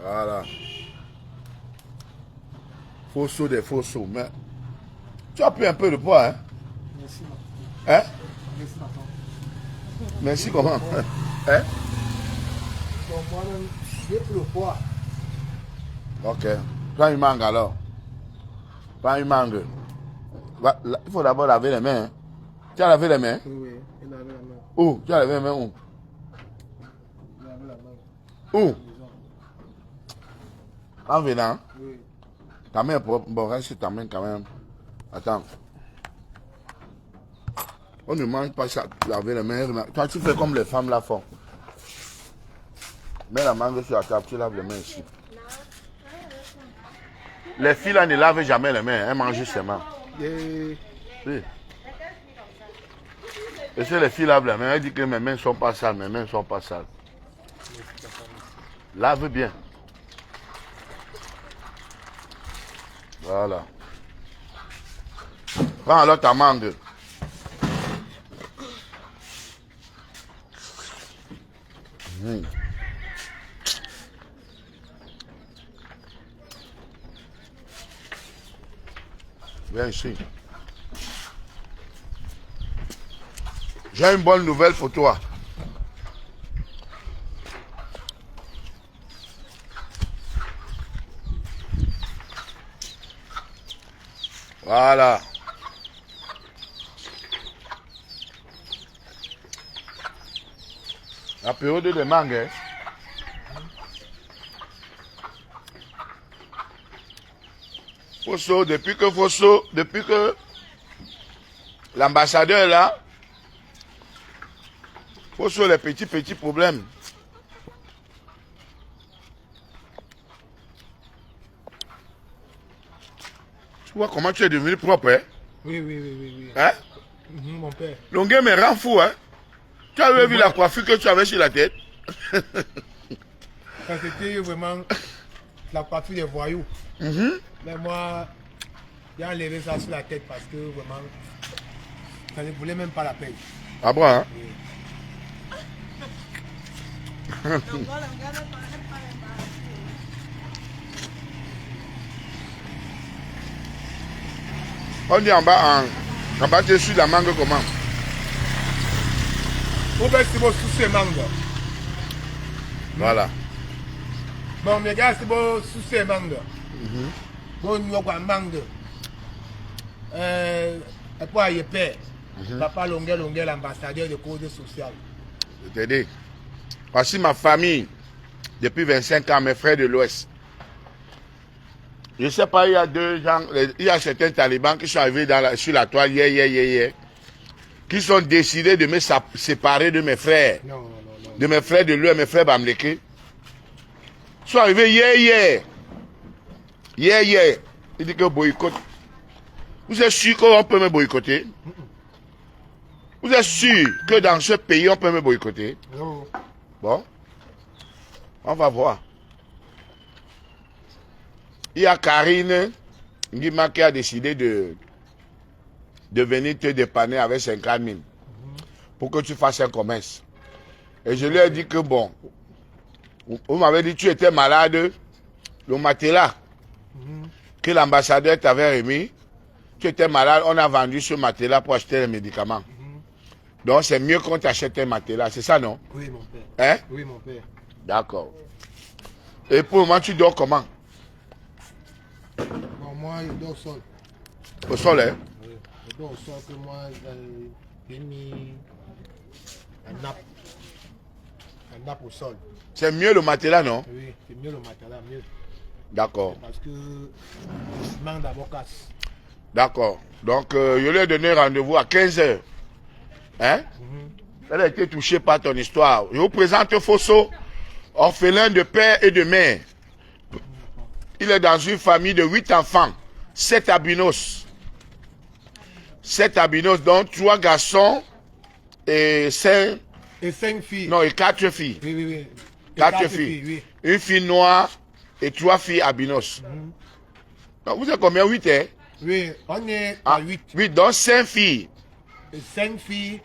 Voilà. Faux saut des faux sauts. Mais tu as pris un peu de poids, hein? Merci. Hein? Merci, papa. Merci comment? Hein? Donc, moi-même, j'ai pris le poids. Ok. Prends une mangue alors. Prends une mangue. Il faut d'abord laver les mains. Hein? Tu as lavé les mains? Oui, il avait la main. Où? Tu as lavé les mains où? Il avait la main. Où? En venant? Oui. Ta main est propre. Bon, reste sur ta main quand même. Attends. On ne mange pas ça, laver les mains. Toi, tu fais comme les femmes la font. Mets la mangue sur la table, tu laves les mains ici. Les filles là ne lavent jamais les mains, elles mangent seulement. Et... Oui. Et si les filles lavent les mains, elles disent que mes mains ne sont pas sales, mes mains ne sont pas sales. Lave bien. Voilà. Prends alors ta mangue. Viens ici. J'ai une bonne nouvelle pour toi. Voilà. La période de mangue. Hein? Fosso, depuis que l'ambassadeur est là, Fosso, les petits problèmes. Tu vois comment tu es devenu propre, hein? Oui. Hein? Mon père. Longuet me rend fou, hein? Tu avais vu la coiffure que tu avais sur la tête? Ça, c'était vraiment la coiffure des voyous. Mais moi, j'ai enlevé ça sur la tête parce que vraiment, ça ne voulait même pas la peine. Ah bon, hein? Oui. On dit en bas, tu es sur la mangue comment? Vous pouvez si vous souciez mangue. Voilà. Bon, mes gars, si vous souciez mangue. Bon, nous avons mangue. Et puis, il y a père. Papa Longuet, l'ambassadeur de cause sociale. Je te dis. Voici ma famille. Depuis 25 ans, mes frères de l'Ouest. Je ne sais pas, il y a deux gens, il y a certains talibans qui sont arrivés sur la toile hier, qui sont décidés de me séparer de mes frères. Non. De mes frères de l'Ouest, mes frères Bamleke. Ils sont arrivés hier. Ils disent que boycott. Vous êtes sûr qu'on peut me boycotter? Vous êtes sûr que dans ce pays, on peut me boycotter? Non. Bon, on va voir. Il y a Karine Ngima qui a décidé de venir te dépanner avec 50 000 pour que tu fasses un commerce. Et je lui ai dit que bon, vous m'avez dit que tu étais malade, le matelas que l'ambassadeur t'avait remis, tu étais malade, on a vendu ce matelas pour acheter les médicaments. Donc c'est mieux qu'on t'achète un matelas, c'est ça non? Oui, mon père. Hein? Oui, mon père. D'accord. Et pour le moment, tu dors comment? Bon, moi, je dors au sol. Au sol, hein? Oui, je dors au sol que moi, j'ai mis un nappe au sol. C'est mieux le matelas, non? Oui, c'est mieux le matelas, mieux. D'accord. Parce que je manque d'abord casse. D'accord. Donc, je lui ai donné rendez-vous à 15h. Hein? Elle a été touchée par ton histoire. Je vous présente Fosso, orphelin de père et de mère. Il est dans une famille de 8 enfants, 7 albinos. 7 albinos, donc 3 garçons et 5... Et 5 filles. Non, et 4 filles. Oui. Et 4 filles. Oui. Une fille noire et 3 filles albinos. Donc, vous êtes combien? 8, hein? Oui, on est à 8. 8, donc 5 filles. Et 5 filles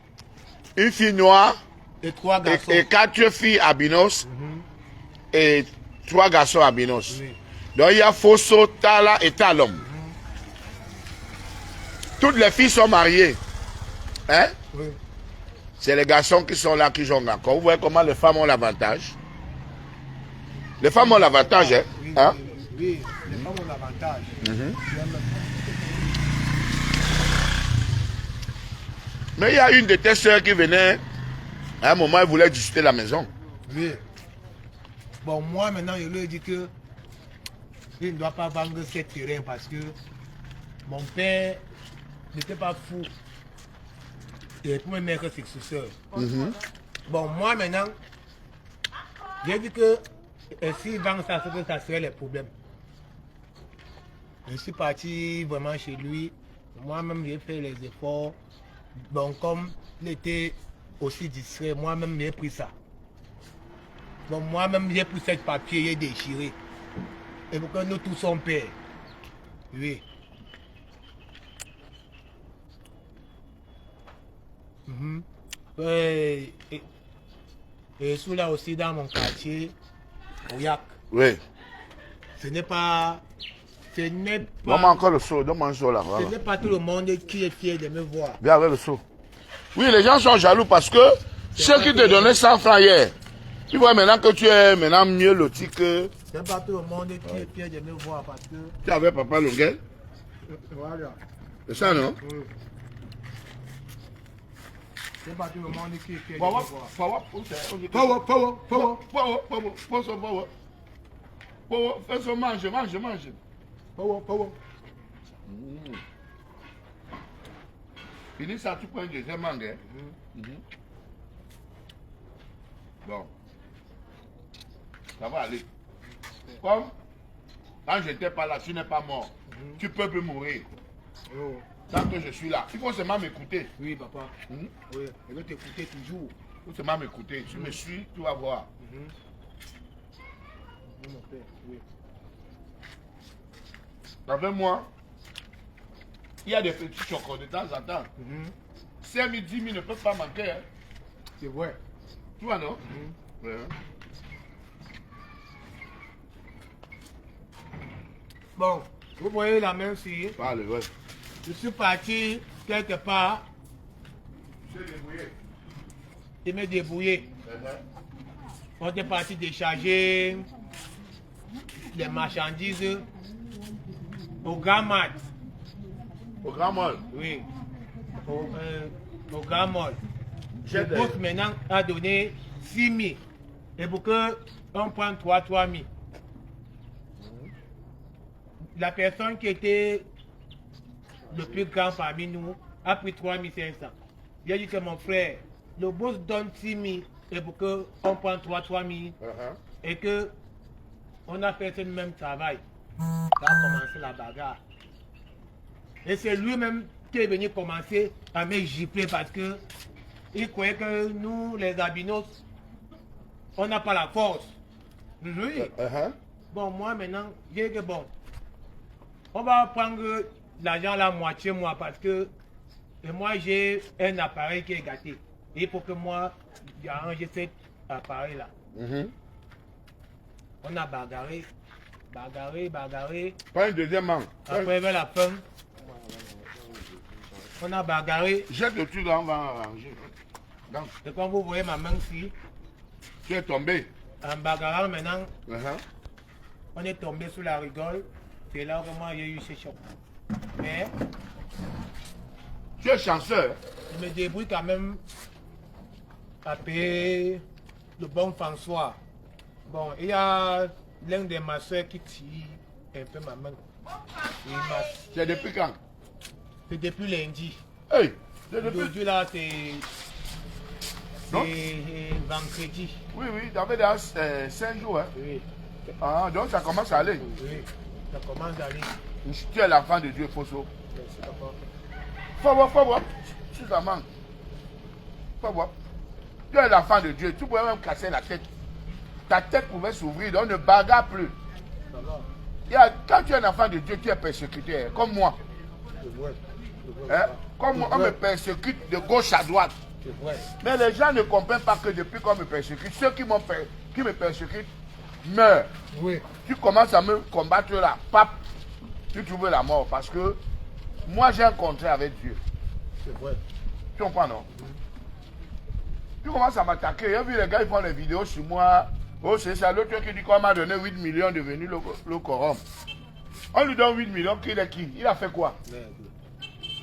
Une fille noire et 3 garçons. et 4 filles albinos et 3 garçons albinos. Oui. Donc il y a Fosso, Tala et Talom. Toutes les filles sont mariées. Hein? Oui. C'est les garçons qui sont là qui jouent encore. Vous voyez comment les femmes ont l'avantage. Les femmes ont l'avantage, hein? Oui, Hein? oui, les femmes ont l'avantage. Mais il y a une de tes soeurs qui venait, à un moment, elle voulait discuter la maison. Oui. Bon, moi, maintenant, je lui ai dit que il ne doit pas vendre ce terrain parce que mon père n'était pas fou. Et pour me mettre successeur. Bon, moi, maintenant, j'ai dit que s'il vend ça, c'est que ça serait le problème. Je suis parti vraiment chez lui. Moi-même, j'ai fait les efforts. Bon, comme il était aussi distrait, moi-même, j'ai pris ça. Bon, moi-même, j'ai pris ce papier, j'ai déchiré. Et pour que nous tous sommes pères. Oui. Et sous là aussi dans mon quartier, au Yak. Oui. Ce n'est pas. Ce n'est Donne-moi pas. encore le seau, donne-moi un seau là. Ce Voilà. n'est pas tout le monde qui est fier de me voir. Viens avec le seau. Oui, les gens sont jaloux parce que ceux qui te donnaient 100 francs hier, tu vois maintenant que tu es maintenant mieux loti que. Ce n'est pas tout le monde qui est fier de me voir parce que. Tu avais Papa Longuel. Voilà. C'est ça, non? Oui. Ce n'est pas tout le monde qui est fier de me voir. Fais ça, mange. Power. Finis ça, tu prends un deuxième mangue. Bon. Ça va aller. Comme quand je n'étais pas là, tu n'es pas mort. Tu peux plus mourir. Oh. Tant que je suis là. Il faut seulement m'écouter. Oui, papa. Oui, je vais t'écouter toujours. Il faut seulement m'écouter. Tu me suis, tu vas voir. Oui, mon père, oui. Avec moi, il y a des petits chocos de temps en temps. 5 000, 10 000 ne peuvent pas manquer. Hein. C'est vrai. Tu vois, non? Ouais. Bon, vous voyez la même fille. Parle, ouais. Je suis parti quelque part. Je suis débrouillé. Et me débrouiller. On est parti décharger les marchandises au Grand Mall. Au Grand Mall. Oui. Au Grand Mall. J'ai Le des- boss maintenant a donné 6 000. Et pour que on prenne 3 000. La personne qui était le plus grand parmi nous a pris 3 500. J'ai dit que mon frère, le boss donne 6 000 et pour qu'on prenne 3 000 et que on a fait ce même travail. Ça a commencé la bagarre. Et c'est lui-même qui est venu commencer à me gifler parce que il croyait que nous, les albinos, on n'a pas la force. Oui. Bon, moi maintenant, j'ai dit que bon, on va prendre l'argent la moitié moi parce que et moi j'ai un appareil qui est gâté. Et il faut que moi j'arrange cet appareil là. On a bagarré. Pas une deuxième mangue. Après vers la fin, on a bagarré. Jette le truc là, on va arranger. Donc, Et comme vous voyez ma main ici, tu es tombé. en bagarrant maintenant, on est tombé sous la rigole. C'est là vraiment il y a eu ce choc. Mais Tu es chanceux. je me débrouille quand même à payer le bon François. Bon, il y a l'un de ma soeur qui tire un peu ma main. C'est depuis quand? C'est depuis lundi. Hey, c'est depuis. Aujourd'hui là c'est Non? vendredi. Oui, ça fait déjà 5 jours. Hein. Oui, Ah, donc ça commence à aller. oui, ça commence à aller. Tu es l'enfant de Dieu, Fosso. Merci, papa. Faut voir. Tu ça manque. Faut voir. Tu es l'enfant de Dieu. Tu pouvais même casser la tête. Ta tête pouvait s'ouvrir, donc ne bagarre plus. Ça va. Quand tu es un enfant de Dieu, tu es persécuté, hein, comme moi. C'est vrai. Hein? Comme moi, on me persécute de gauche à droite. C'est vrai. Mais les gens ne comprennent pas que depuis qu'on me persécute, ceux qui me persécutent, meurs. Oui. Tu commences à me combattre là, pape, tu trouves la mort. Parce que moi, j'ai un contrat avec Dieu. C'est vrai. Tu comprends, non? Tu commences à m'attaquer. J'ai vu les gars, ils font des vidéos sur moi. Oh, c'est ça. L'autre qui dit qu'on m'a donné 8 millions de venir le corrompre. On lui donne 8 millions, qu'il est qui? Il a fait quoi?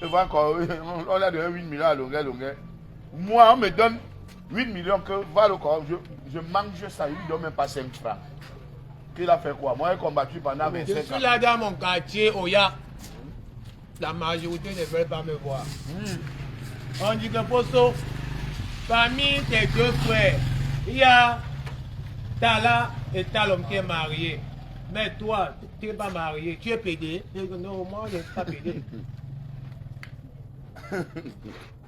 Tu vois, on a donné 8 millions à Longuet. Moi, on me donne 8 millions que va le corrompre. Je mange ça, il ne donne même pas 5 francs. Qu'il a fait quoi? Moi, j'ai combattu pendant 25 ans. Je suis là dans mon quartier, Oya. La majorité ne veulent pas me voir. On dit que Poso, parmi tes deux frères, il y a Tala et Talom qui est marié. Mais toi, tu n'es pas marié, tu es pédé. Je dis non, moi je ne suis pas pédé.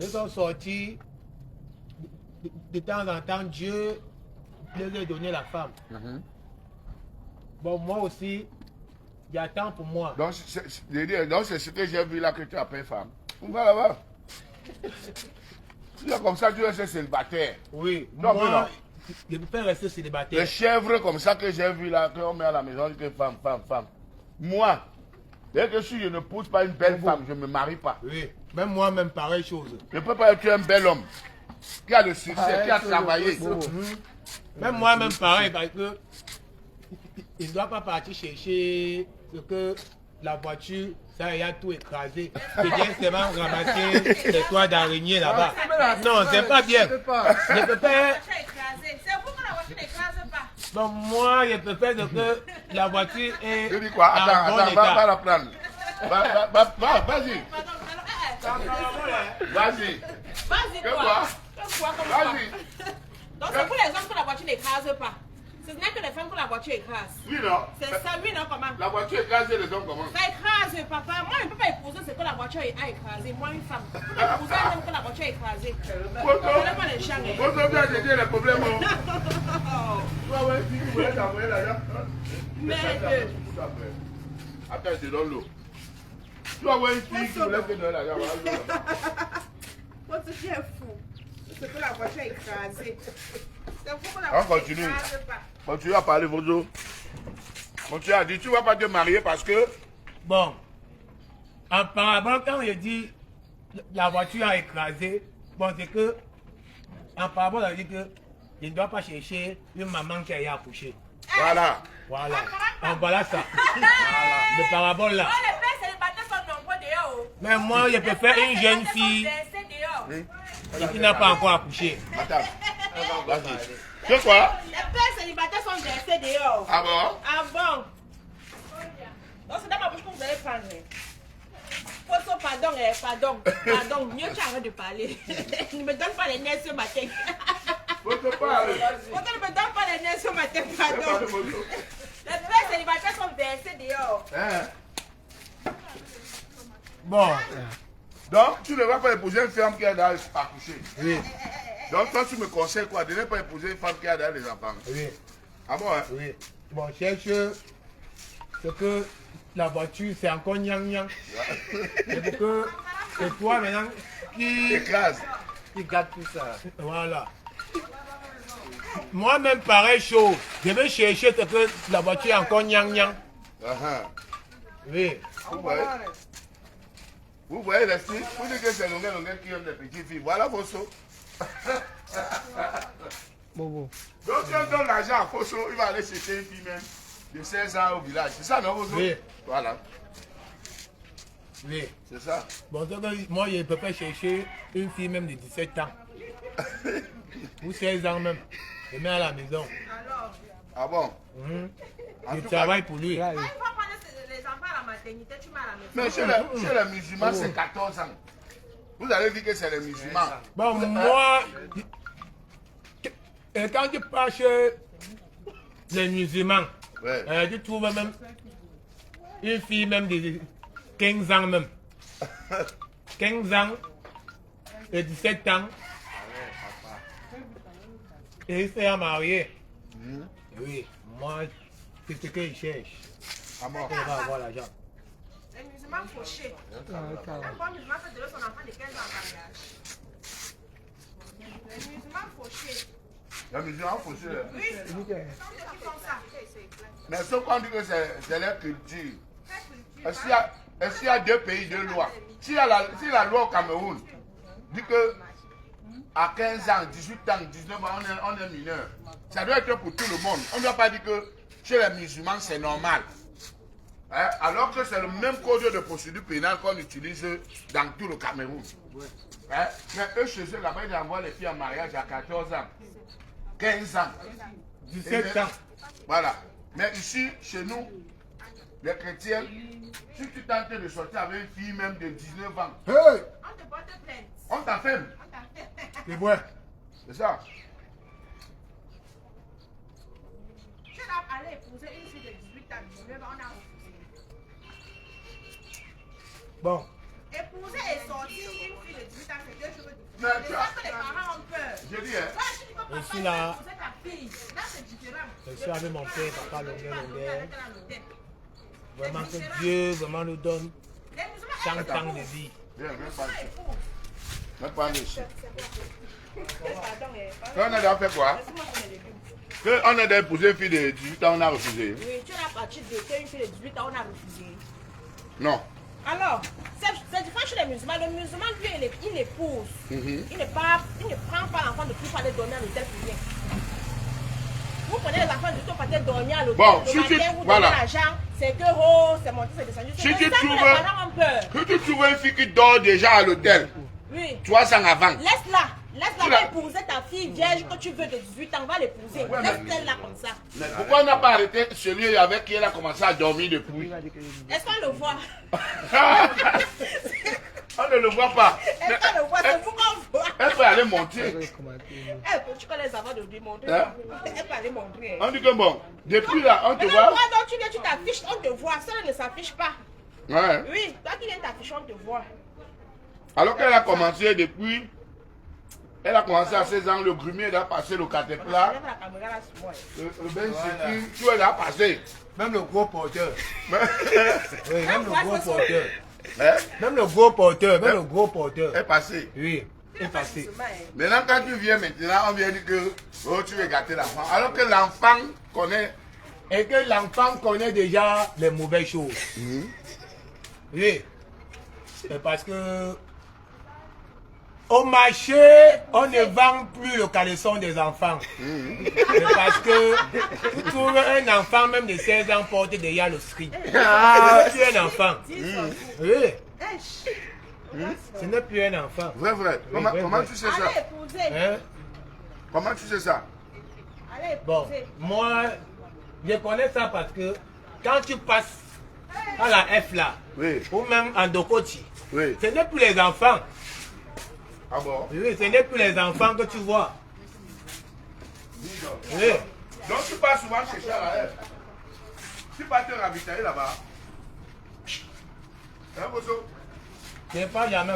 Ils sont sortis. De temps en temps, Dieu leur a donné la femme. Bon, moi aussi, il y a temps pour moi. Donc, c'est ce que j'ai vu là que tu appelles femme. On va là-bas. Tu es comme ça, tu restes célibataire. Oui, Non, moi, je peux pas rester célibataire. Les chèvres comme ça que j'ai vu là, qu'on met à la maison, que femme. Moi, dès que si je ne pousse pas une belle femme, je ne me marie pas. Oui, même moi-même, pareille chose. Je ne peux pas être un bel homme qui a le succès, qui a travaillé. Même moi-même, pareil, parce que il ne doit pas partir chercher ce que la voiture, ça y a tout écrasé. C'est bien seulement ramasser les toits d'araignée là-bas. Non, c'est pas bien. Je peux pas. C'est vous que la voiture n'écrase pas. Donc moi, je peux faire ce que la voiture est Je dis quoi? Attends, va la prendre. Vas-y. Vas-y. Vas-y, Que quoi? quoi? Vas-y. Donc c'est pour les hommes que la voiture n'écrase pas. Ce n'est que les femmes que la voiture écrase. Oui, non? C'est ça, oui, non, comment? La voiture écrasée, les hommes comment? Ça écrase, papa. Moi, je ne peux pas épouser ce que la voiture a écrasé. Moi, une femme. Je peux pas épouser un homme que la voiture a écrasé. Vraiment les chiens. Votre bien régler les problèmes. Ouais, si vous voulez t'envoyer là-dedans. Mais attends, je te donne l'eau. Tu vas voir une fille qui voulait te donner là-dedans. toi, tu es fou. C'est que la voiture est écrasée. C'est pour que la On voiture continue. n'écrase pas. Continue à parler, Vozo. Continue à dire, tu ne vas pas te marier parce que... bon, apparemment, quand je dis la voiture a écrasé, bon, c'est que, apparemment, on dit que je ne dois pas chercher une maman qui a accouché. Voilà. Voilà. Voilà ça. Voilà. Le parabole là. Oh, les pères célibataires sont nombreux dehors. Mais moi, je préfère une jeune fille qui n'a pas encore accouché. Attends. Vas-y. C'est quoi? Les pères célibataires sont versés dehors. Ah bon? Ah bon? Donc c'est dans ma bouche que vous allez prendre. Poso, pardon. Mieux tu arrêtes de parler. Ne me donne pas les nerfs ce matin. Faut te parler. Poso, ne me donne pas les nerfs ce matin, pardon. Les pères célibataires sont versés dehors. Hein? Bon. Donc, tu ne vas pas épouser une femme qui a déjà accouché. Oui. Donc, toi, tu me conseilles quoi? De ne pas épouser une femme qui a déjà des enfants. Oui. Ah bon, hein? Oui. Bon, cherche ce que la voiture, c'est encore nyang. C'est pour que c'est toi maintenant qui Écrase. garde tout ça. Voilà. Moi-même, pareil chose. Je vais chercher ce que la voiture est encore nyang. Oui. Vous voyez les filles? Vous dites que c'est Longuet qui aime les petites filles. Voilà vos sauts. Bon. Donc, si on donne l'argent à Fosso, il va aller chercher une fille même de 16 ans au village. C'est ça, non, Fosso? Oui. Voilà. Oui. C'est ça. Bon, donc, moi, je ne peux pas chercher une fille même de 17 ans. Ou 16 ans même. Je mets à la maison. Alors, Ah bon? Je travaille pour lui. il faut prendre les enfants à la maternité, tu mets à la maison. Mais chez les musulmans, c'est 14 ans. Vous allez dire que c'est les musulmans. Bon, moi, quand tu pars chez les musulmans, Ouais. tu trouves même une fille même de 15 ans même. 15 ans et 17 ans. Et il s'est marié. Oui, moi, c'est ce qu'il cherche. Ah bon? Il va avoir l'argent. Les musulmans fauchés. Un bon musulman fait donner son enfant de 15 ans en mariage. Les musulmans fauchés. Les musulmans fauchés. Oui, c'est qui font ça. Mais ce qu'on dit que c'est leur culture. Est-ce qu'il y a deux pays, deux lois? Si la loi au Cameroun dit que à 15 ans, 18 ans, 19 ans, on est mineur, ça doit être pour tout le monde. On ne doit pas dire que chez les musulmans, c'est normal. Hein? Alors que c'est le même code de procédure pénale qu'on utilise dans tout le Cameroun. Hein? Mais eux, chez eux, là-bas, ils envoient les filles en mariage à 14 ans, 15 ans, 17 ans. Voilà. Mais ici, chez nous, les chrétiens, si tu tentes de sortir avec une fille même de 19 ans, Hey! On te porte plainte. on t'enferme. C'est vrai. C'est ça. Je dois aller épouser une fille de 18 ans, 19 ans, on a refusé. Bon. Épouser et sortir une fille de 18 ans, c'est deux choses Mais différentes. tu C'est as- ça que les parents ont peur. Je dis, hein. Toi, si tu peux pas Je suis faire là. épouser ta fille, là c'est différent. Je suis avec mon père, papa, longueur. Vraiment C'est que différent. Dieu vraiment nous donne Les musulmans, 100 ans de vie. Viens, viens pas ici. épousent. Viens pas ici. Pardon, On a déjà fait quoi? laisse-moi prendre les légumes. On a déjà épousé une fille de 18 ans, on a refusé. Oui, tu es à partir de une fille de 18 ans, on a refusé. Non. Alors, c'est différent chez les musulmans. Le musulman, lui, il épouse. Mhm. Il ne prend pas l'enfant de plus pour aller dormir à l'hôtel pour rien. Vous prenez les enfants du tout pour aller dormir à l'hôtel. Bon, le si matin, tu- vous voilà. donnez l'argent. C'est que, oh, c'est monté, c'est descendu. Si C'est tu comme ça que les trouves- parents ont peur. Que tu trouves une fille qui dort déjà à l'hôtel, Oui. 3 ans avant. Laisse-la. Tu Laisse-la l'as- épouser ta fille vierge que tu veux de 18 ans. Va l'épouser. Ouais, mais- Laisse-la comme ça. Mais pourquoi on n'a pas arrêté celui avec qui elle a commencé à dormir depuis? Est-ce qu'on le voit? On ne le voit pas. Est-ce qu'on le voit? C'est vous qu'on voit. Elle peut aller monter. Tu connais les enfants de lui montrer. Hein? Elle peut aller montrer. On dit que bon, depuis là, on te Mais voit. toi, donc, tu viens, tu t'affiches, on te voit. Ça ne s'affiche pas. Ouais. Oui, toi qui viens t'afficher, on te voit. Alors qu'elle a commencé depuis. Elle a commencé à 16 ans, le grumier elle a passé le caterpillar. Lève la caméra là sur moi. Le ben sécu, tout elle a passé. Même le gros porteur. Mais- Oui, même le gros porteur. Hein? Même le gros porteur, même le gros porteur. Elle est passée. Oui, est passé. Maintenant, quand tu viens maintenant, on vient dire que oh, tu veux gâter l'enfant. Alors que l'enfant connaît. Et que l'enfant connaît déjà les mauvaises choses. Oui. C'est parce que au marché, on ne vend plus le caleçon des enfants. C'est parce que tu trouves un enfant même de 16 ans porte déjà le string. Ce n'est plus un enfant. Oui. Ce n'est plus un enfant. Vrai, vrai. Comment, vrai, comment vrai. tu sais ça? Allez épouser. Hein? Comment tu sais ça? Allez Bon, épouser. moi, je connais ça parce que quand tu passes à la F là, Oui. ou même en Dokoti, Oui. ce n'est plus les enfants. Ah bon? Oui, ce n'est plus les enfants que tu vois. Dis donc. Oui. Donc tu passes souvent chercher à la F. Tu vas te ravitailler là-bas. Hein, Bosso? Je ne pas jamais.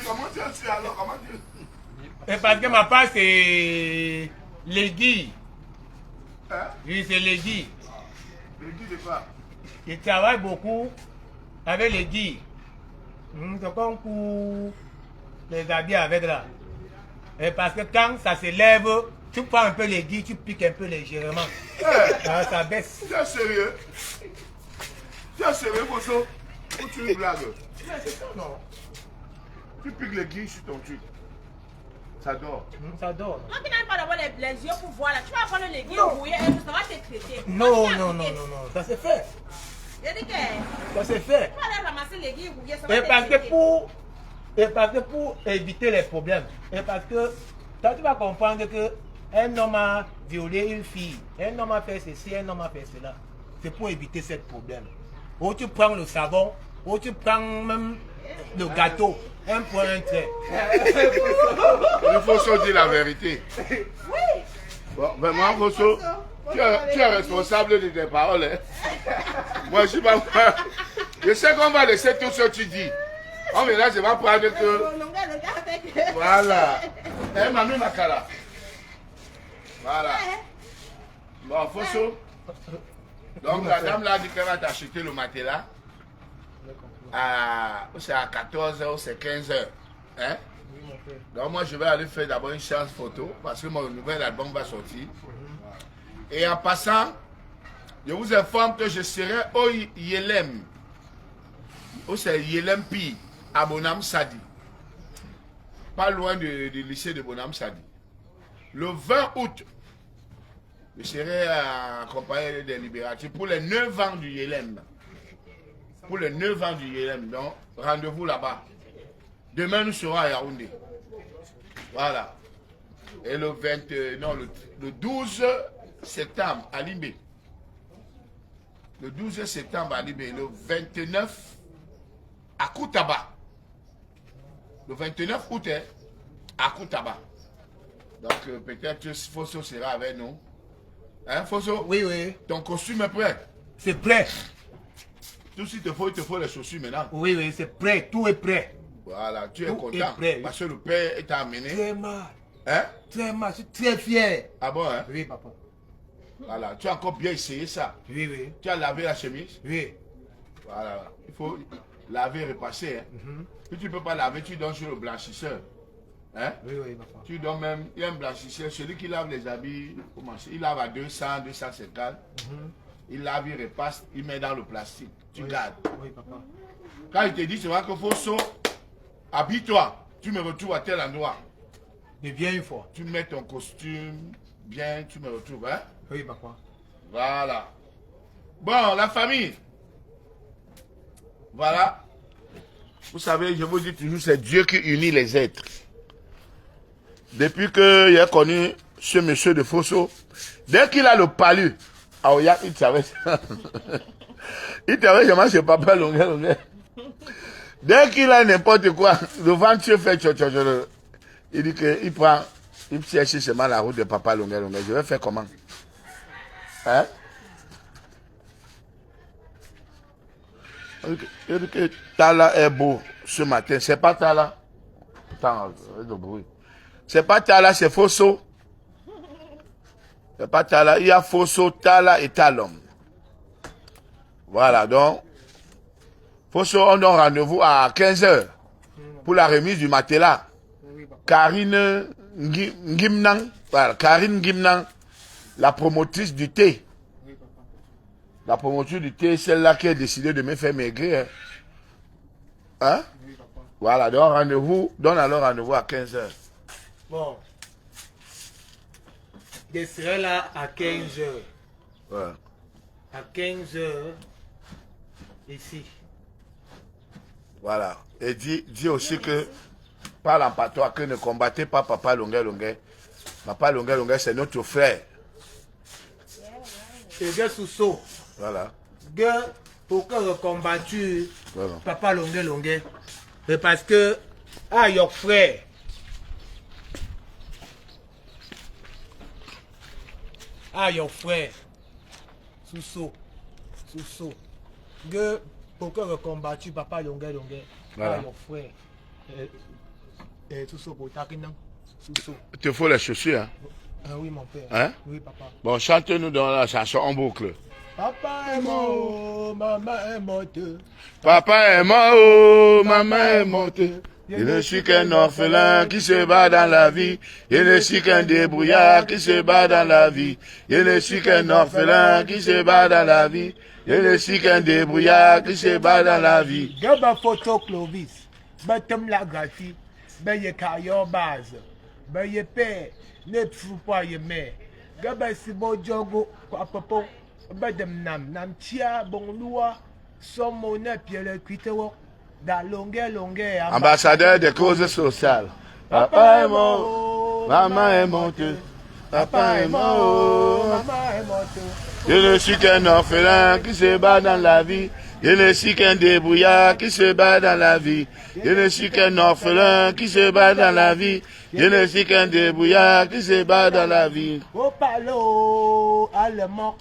Comment tu as su alors? Comment tu. Et parce que ma part, c'est Lady. Hein? Oui, c'est Lady. Le dis de quoi? Je travaille beaucoup avec Lady. C'est comme pour les habits avec là. Et parce que quand ça se lève, tu prends un peu Lady, tu piques un peu légèrement. Ah, ça baisse. Tu es sérieux? Tu es sérieux, Bosso? Ou tu blagues? Non, Tu piques les guilles sur ton truc. Ça dort. ça dort. Toi qui n'as pas d'avoir les yeux pour voir là, tu vas prendre les guillemets rouillés et ça va te traiter. Non, non, non, non, non, ça c'est fait. Je dis que Ça c'est fait. tu vas aller ramasser les guillemets rouillés, ça va Et te parce que traiter. pour éviter les problèmes, et parce que toi tu vas comprendre que un homme a violé une fille, un homme a fait ceci, un homme a fait cela. C'est pour éviter ce problème. Ou tu prends le savon, ou tu prends même le gâteau, un point, un trait. Il faut se dire la vérité. Oui. Bon, vraiment, Bosso, tu es responsable de tes paroles. Hein? Moi, je suis pas. Je sais qu'on va laisser tout ce que tu dis. On verra, je vais prendre que. Voilà. Eh, mamie Makala. Voilà. Bon, Fosso. Donc, la dame là dit qu'elle va t'acheter le matelas. C'est à 14h ou c'est 15h. Hein? Donc, moi, je vais aller faire d'abord une séance photo parce que mon nouvel album va sortir. Et en passant, Je vous informe que je serai au Yelem. C'est Yelem Pi, à Bonham Sadi. Pas loin du lycée de Bonham Sadi. Le 20 août, je serai accompagné des libérateurs pour les 9 ans du Yelem. Pour les 9 ans du Yelem. Donc, rendez-vous là-bas. Demain, nous serons à Yaoundé. Voilà. Et le 12 septembre à Libé. Le 12 septembre à Libé. Le 29 à Koutaba. Le 29 août à Koutaba. Donc peut-être Fosso sera avec nous. Hein, Fosso? Oui, oui. Ton costume est prêt? C'est prêt. Tout ce qu'il te faut, il te faut les chaussures maintenant. Oui, oui, c'est prêt. Tout est prêt. Voilà, tu es Tout content. est prêt, oui. Parce que le père est amené. Très mal. Hein? Très mal. Je suis très fier. Ah bon, hein? Oui, papa. Voilà, tu as encore bien essayé ça. Oui, oui. Tu as lavé la chemise? Oui. Voilà, il faut laver et repasser. Hein? Si tu ne peux pas laver, tu donnes sur le blanchisseur. Hein? Oui, oui, papa. Tu donnes même, il y a un blanchisseur, celui qui lave les habits, il lave à 200, 250. Il lave, il repasse, il met dans le plastique. Tu gardes. Oui, papa. Quand il te dit, c'est vrai qu'il faut saut, habille-toi. Tu me retrouves à tel endroit. Mais viens une fois. Tu mets ton costume, bien, tu me retrouves. Hein? Oui, papa. Voilà. Bon, la famille. Voilà. Vous savez, je vous dis toujours, c'est Dieu qui unit les êtres. Depuis que j'ai connu ce monsieur de Fosso, dès qu'il a le palu, il savait. Il savait jamais chez papa longueur. Dès qu'il a n'importe quoi, le ventre fait tcho. Il dit qu'il prend, il cherche seulement la route de papa longueur. Je vais faire comment? Hein? Il dit que Tala est beau ce matin. C'est pas Tala. Attends, le bruit. C'est pas Tala, c'est Fosso. C'est pas Tala. Il y a Fosso, Tala et Talom. Voilà, donc. Fosso, on donne rendez-vous à 15h pour la remise du matelas. Karine Ngimnang, voilà, Karine Ngimnang, la promotrice du thé. La promotrice du thé, celle-là qui a décidé de me faire maigrir. Hein? Voilà, donc donne alors rendez-vous à 15h. Bon. Je serai là à 15h. Ouais. À 15h, ici. Voilà. Et dis aussi que, parle en patois, que ne combattez pas Papa Longuet. Papa Longuet, c'est notre frère. C'est des sous-sauts. Voilà. Pourquoi combattu Voilà. Papa Longuet? Mais parce que, your frère. Your frère. Sous-saut. Pourquoi combattu Papa Longuet? Voilà. Your frère. Sous-saut pour Takinan. Sous-saut. Il te faut les chaussures, hein? Oui, mon père. Hein? Oui, papa. Bon, chante-nous dans la chanson en boucle. Papa est mort, maman est morte. Papa est mort, oh, maman est morte. Je ne suis qu'un orphelin qui se bat dans la vie. Je ne suis qu'un débrouillard qui se bat dans la vie. Je ne suis qu'un orphelin qui se bat dans la vie. Je ne suis qu'un débrouillard qui se bat dans la vie. Gaba photo Clovis. Batem la graphie. Baye carrière base. Baye père. Ne fou pas ye mère. Gaba si bon jogo. Papapo. Badem nam tia bon loi. Son monnaie pied le cuitewo. Da longueur. Ambassadeur des causes sociales. Papa est mort, maman est morte. Papa est mort, maman est morte. Je ne suis qu'un orphelin qui se bat dans la vie. Je ne suis qu'un débrouillard qui se bat dans la vie. Je ne suis qu'un orphelin qui se bat dans la vie. Je ne suis qu'un débrouillard qui se bat dans la vie. Au palo, allemand.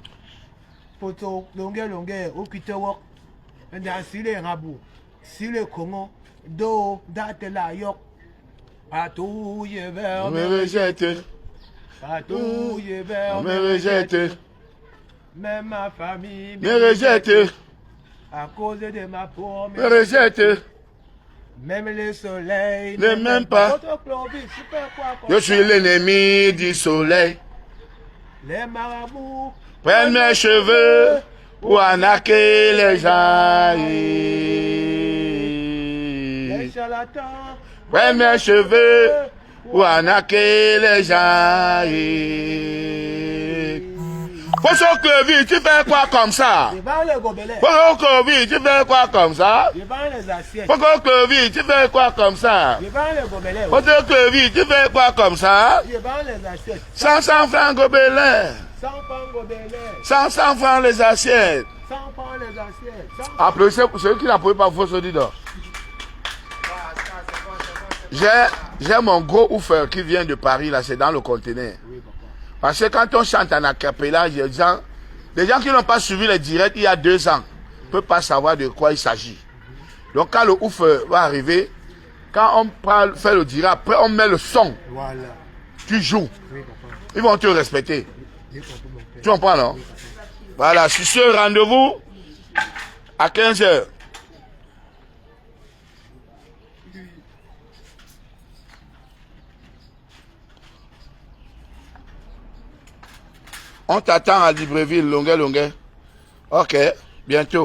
Photo, longueur, au cuitewo. Dans les rabou. Si le Congo, do, date la yok, patouille vers me rejette, patouille vers me rejette, même ma famille me rejette, à cause de ma peau, me rejette, même le soleil ne m'aime pas. Je suis l'ennemi du soleil. Les marabouts prennent mes cheveux pour arnaquer les gens. Les charlatans Prennent mes cheveux pour arnaquer les gens. Poso Clevi, tu fais quoi comme ça? Je vends les gobelets. Poso Clevi, tu fais quoi comme ça? Je vends les assiettes. Poso Clevi, tu fais quoi comme ça? Je vends les gobelets. Poso Clevi, tu fais quoi comme ça? Je vends les assiettes. 100 francs gobelets. 100 francs gobelets. 100 francs les assiettes. 100 francs les assiettes. 100 francs. Applaudissez pour ceux qui n'applaudissent pas vos auditeurs. J'ai mon gros oufeur qui vient de Paris, là, c'est dans le conteneur. Parce que quand on chante en acapella, les gens qui n'ont pas suivi les directs il y a 2 ans ne peuvent pas savoir de quoi il s'agit. Donc quand le oufeur va arriver, quand on fait le direct, après on met le son, Voilà. tu joues. Oui, papa. Ils vont te respecter. J'ai compris, mon père. Tu comprends, non? Voilà, sur ce rendez-vous à 15h. On t'attend à Libreville, Longuet. Ok, bientôt.